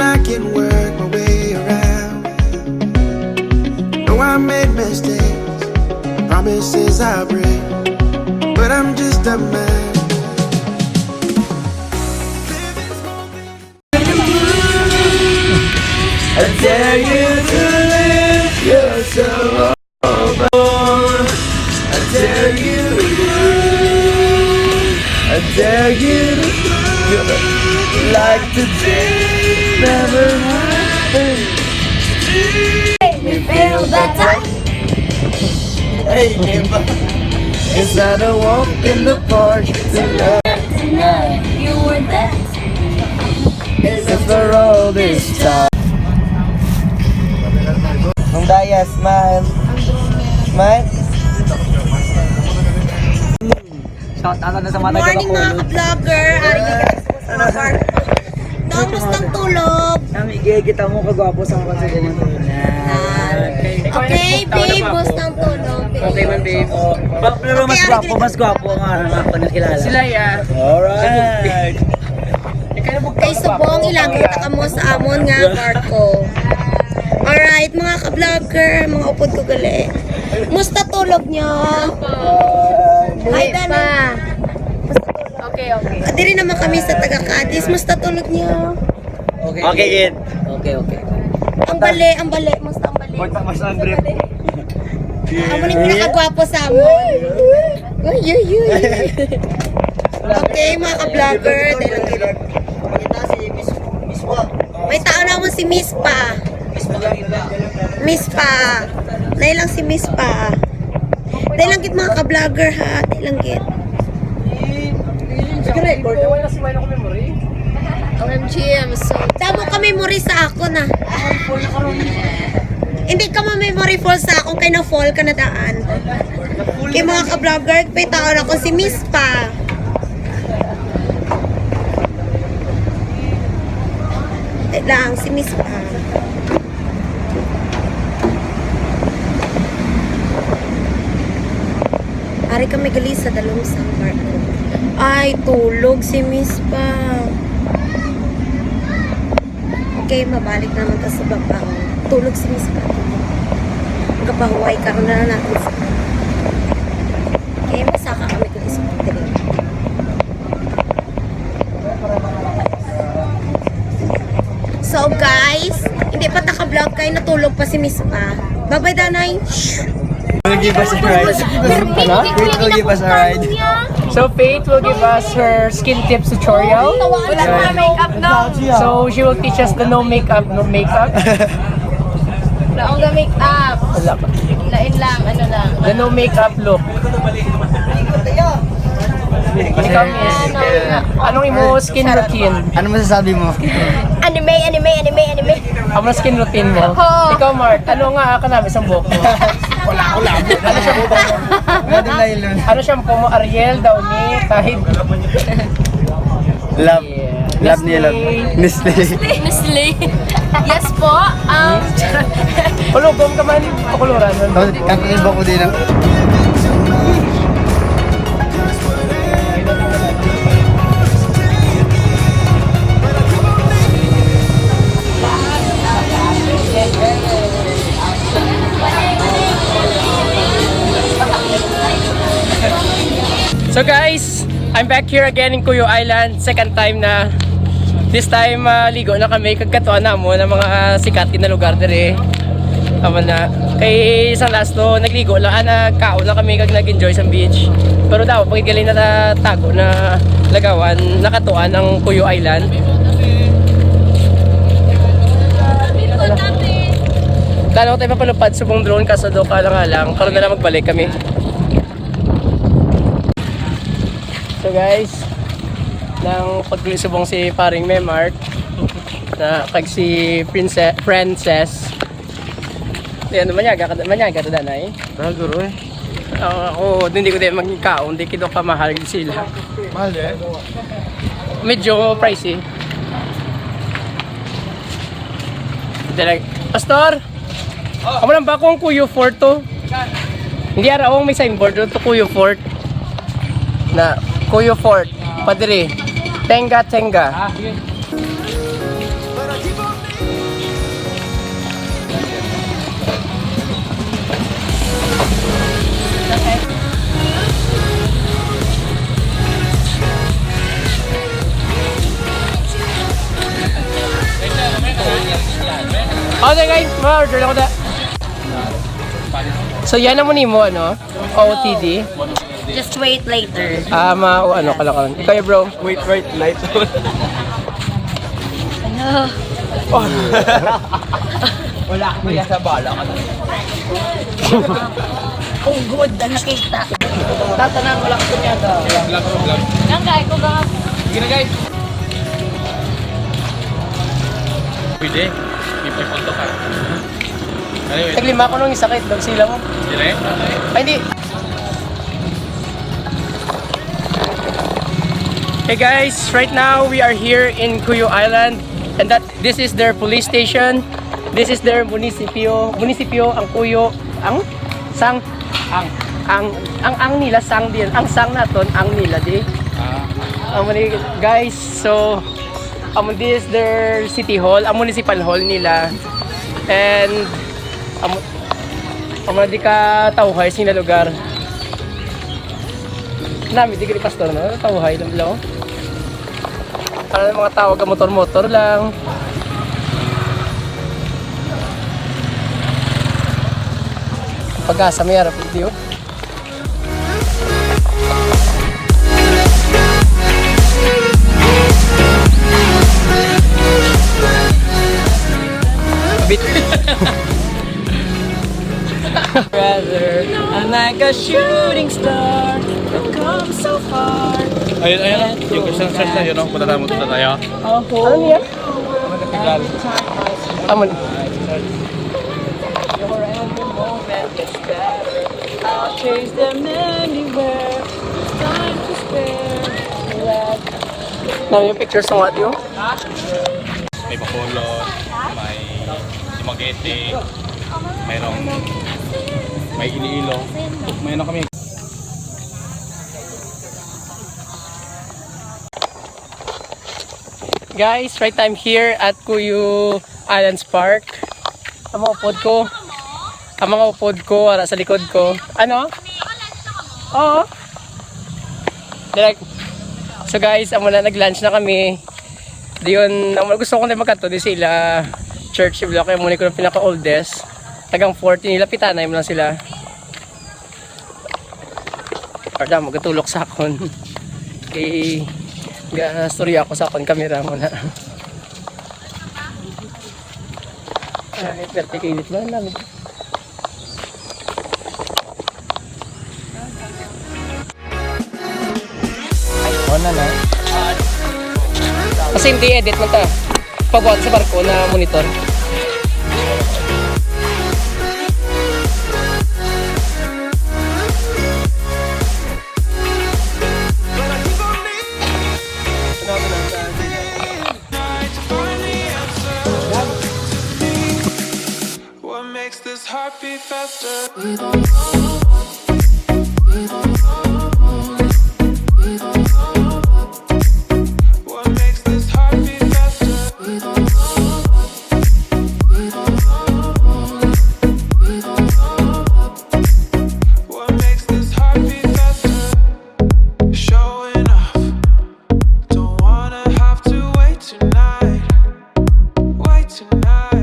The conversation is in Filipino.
I can work my way around. Know I made mistakes, promises I break, but I'm just a man. I dare you to live yourself alone. I dare you to move. I dare you to go like the day never happened. Make me feel better. Hey, neighbor. It's not a walk in the park to love. Tonight you were there. For all this time. Nung Daya, smile. Smile. Shout out na sa mga Morning mga ka-vlogger! Ari ka sa park. Namustang tulog! Kita mo kagwapo sa mga kasigunan. Okay, babe, mustang tulog. Okay man, babe. Pero mas gwapo ang ako nakilala. Sila ya. Alright. Kay subong ilang kita ka mo sa amon nga barko. Alright, mga ka-vlogger, mga upod ko gali. Musta tulog nyo? Hi, Dana. Okay. Diri naman kami sa taga-Cadiz. Musta tulog nyo? Okay, kid. Okay. Ang bali. Musta ang bali? Mas Andre. Amo ni pinakagwapo sa amon. Uy. Okay, mga ka-vlogger. May tao na mo si Miss Pa. Miss Pa. Dahil lang si Miss Pa. Dahil lang git mga ka-vlogger ha. Dahil lang git. OMG, I'm so... Damo ka memory sa ako na. Hindi ka ma-memory fall sa ako kay na-fall ka na daan. Kay mga ka-vlogger, may tao na ko si Miss Pa. Dahil lang si Miss Pa. Ari kami gali sa dalawang sa barko. Ay, tulog si Miss Pa. Okay, mabalik naman ta sa baba. Tulog si Miss Pa. Kapahuway ka na natin sa okay, masaka kami gali sa pagdilim. So guys, hindi pa naka-vlog kayo, natulog pa si Miss Pa. Bye-bye, Danay. Will give us a ride. Faith will give us a ride. So Faith will give us her skin tips tutorial. Wala pa makeup no. So she will teach us the no makeup. Wala akong makeup. Wala pa. Lain lang, ano lang. The no makeup look. Ikaw, Miss. Anong imo skin routine? Ano masasabi mo? Anime. Ano skin routine mo? Oh. Ikaw, Mark. Ano nga ka namin sa buhok mo? Ano shampoo mo? Ariel, Downy, Tide? Love. Yeah. Love niya, love. Nestle. Miss Lee. Yes po. Kulugom ka man. Pakuluran. Kakaiba ko din ang... So guys, I'm back here again in Cuyo Island. Second time na. This time, ligo na kami. Kagkatuan na mo ng mga sikat na lugar dere. Tama na. Kay isang last to, nagligo lang. Nagkaon na kami kag nag-enjoy sa beach. Pero daw, pagkigaling na tago na lagawan, nakatuan ng Cuyo Island. Kala ko tayo mapalupad subong drone kaso do lang. Karoon na lang magbalik kami. So guys, nang paglisubong si paring Memart na kag si Princess. Yan manyaga to danay. Guro eh. Ako hindi ko din magkaon, hindi kido ka mahal sila. Mahal eh. Medyo pricey. Pastor! Amo lang ba kung Cuyo Fort to? Hindi araw may signboard to Cuyo Fort. Na Cuyo Fort, padre. Tenga. Okay guys, ma-order lang ko da. So yan ang muni mo, ano? OOTD. Just wait later. Ano ka lang. Ikaw bro. Wait, light. Ano? Wala ka kaya sa bala ka na. Oh, good na nakita. Tatanang wala ka niya daw. Vlog. Ang kaya ko ba? Sige na guys. Pwede. Ipipunto ka. Anyway. Taglima ko nung isakit, dog sila mo. Dire? Ay, hindi. Hey guys, right now we are here in Cuyo Island and this is their police station. This is their munisipyo ang Cuyo, ang nila sang din. Ang sang naton ang nila di. Guys, so this is their city hall, ang municipal hall nila. And di ka tawhay sina lugar. Nami di ka pastor na tawhay lang lang. Para mga tawag ka motor-motor lang. Pag-asa may harap video. Bit. Brother, I'm like a shooting star that comes so far. Ayun. Yung isang search na yun, punta tayo tayo. Ano niya? Amon. Your every moment gets better. I'll chase them anywhere. It's time to spare. Nami yung pictures ng audio. May Bacolod, may Dumaguete, may Iniilo. May ano kami. Guys, right time here at Cuyo Islands Park. Ang mga upod ko, wala sa likod ko. Ano? Oo. Direct. So guys, nag-lunch na kami. Diyon, gusto ko na magkanto din sila church block. Kaya muna ko ng pinaka-oldest. Tagang 40 nila, pitanay mo lang sila. Para magkatulok sa akon. Okay. Story ako sa akong camera mo na. Ay, perte kainit lang namin. Ano na? Kasi hindi edit mo ta. Pagbuhat sa barko na monitor. What makes this heart beat faster? What makes this heart beat faster? What makes this heart beat faster? Showing off. Don't wanna have to wait tonight. Wait tonight.